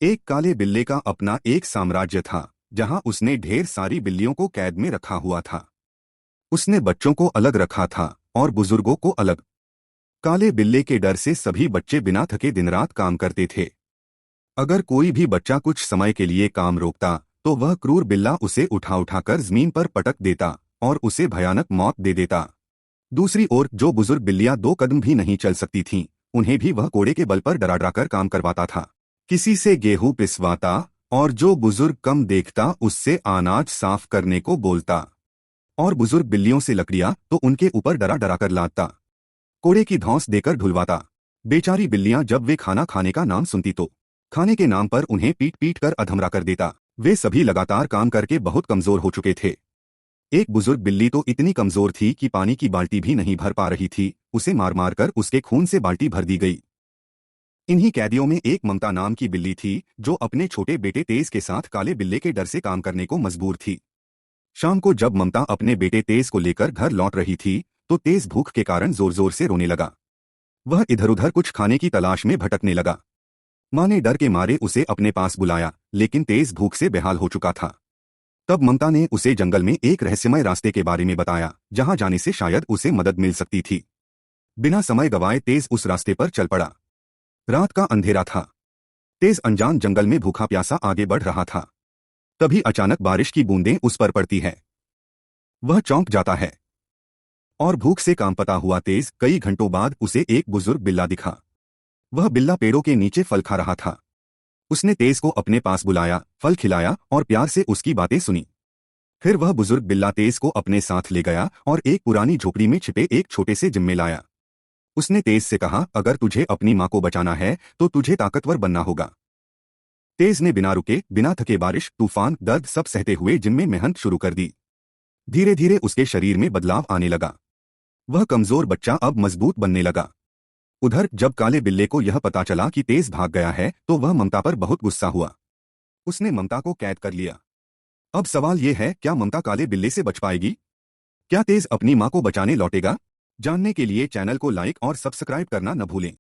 एक काले बिल्ले का अपना एक साम्राज्य था, जहां उसने ढेर सारी बिल्लियों को कैद में रखा हुआ था। उसने बच्चों को अलग रखा था और बुजुर्गों को अलग। काले बिल्ले के डर से सभी बच्चे बिना थके दिन रात काम करते थे। अगर कोई भी बच्चा कुछ समय के लिए काम रोकता तो वह क्रूर बिल्ला उसे उठा उठाकर जमीन पर पटक देता और उसे भयानक मौत दे देता। दूसरी ओर जो बुजुर्ग बिल्लियां 2 कदम भी नहीं चल सकती थीं, उन्हें भी वह कोड़े के बल पर डरा डरा कर काम करवाता था। किसी से गेहूं पिसवाता और जो बुजुर्ग कम देखता उससे अनाज साफ करने को बोलता, और बुजुर्ग बिल्लियों से लकड़ियां तो उनके ऊपर डरा डरा कर लादता, कोड़े की धौंस देकर ढुलवाता। बेचारी बिल्लियां जब वे खाना खाने का नाम सुनती तो खाने के नाम पर उन्हें पीट पीट कर अधमरा कर देता। वे सभी लगातार काम करके बहुत कमजोर हो चुके थे। एक बुजुर्ग बिल्ली तो इतनी कमजोर थी कि पानी की बाल्टी भी नहीं भर पा रही थी। उसे मार मार कर उसके खून से बाल्टी भर दी गई। इन्हीं कैदियों में एक ममता नाम की बिल्ली थी, जो अपने छोटे बेटे तेज के साथ काले बिल्ले के डर से काम करने को मजबूर थी। शाम को जब ममता अपने बेटे तेज को लेकर घर लौट रही थी तो तेज भूख के कारण जोर जोर से रोने लगा। वह इधर उधर कुछ खाने की तलाश में भटकने लगा। माँ ने डर के मारे उसे अपने पास बुलाया, लेकिन तेज भूख से बेहाल हो चुका था। तब ममता ने उसे जंगल में एक रहस्यमय रास्ते के बारे में बताया, जहां जाने से शायद उसे मदद मिल सकती थी। बिना समय गवाए तेज उस रास्ते पर चल पड़ा। रात का अंधेरा था। तेज अनजान जंगल में भूखा प्यासा आगे बढ़ रहा था। तभी अचानक बारिश की बूंदें उस पर पड़ती है। वह चौंक जाता है और भूख से कांपता हुआ तेज कई घंटों बाद उसे एक बुजुर्ग बिल्ला दिखा। वह बिल्ला पेड़ों के नीचे फल खा रहा था। उसने तेज को अपने पास बुलाया, फल खिलाया और प्यार से उसकी बातें सुनी। फिर वह बुजुर्ग बिल्ला तेज को अपने साथ ले गया और एक पुरानी झोपड़ी में छिपे एक छोटे से जिम में लाया। उसने तेज से कहा, अगर तुझे अपनी माँ को बचाना है तो तुझे ताकतवर बनना होगा। तेज ने बिना रुके बिना थके बारिश, तूफान, दर्द सब सहते हुए जिम में मेहनत शुरू कर दी। धीरे धीरे उसके शरीर में बदलाव आने लगा। वह कमजोर बच्चा अब मजबूत बनने लगा। उधर जब काले बिल्ले को यह पता चला कि तेज भाग गया है तो वह ममता पर बहुत गुस्सा हुआ। उसने ममता को कैद कर लिया। अब सवाल यह है, क्या ममता काले बिल्ले से बच पाएगी? क्या तेज अपनी माँ को बचाने लौटेगा? जानने के लिए चैनल को लाइक और सब्सक्राइब करना न भूलें।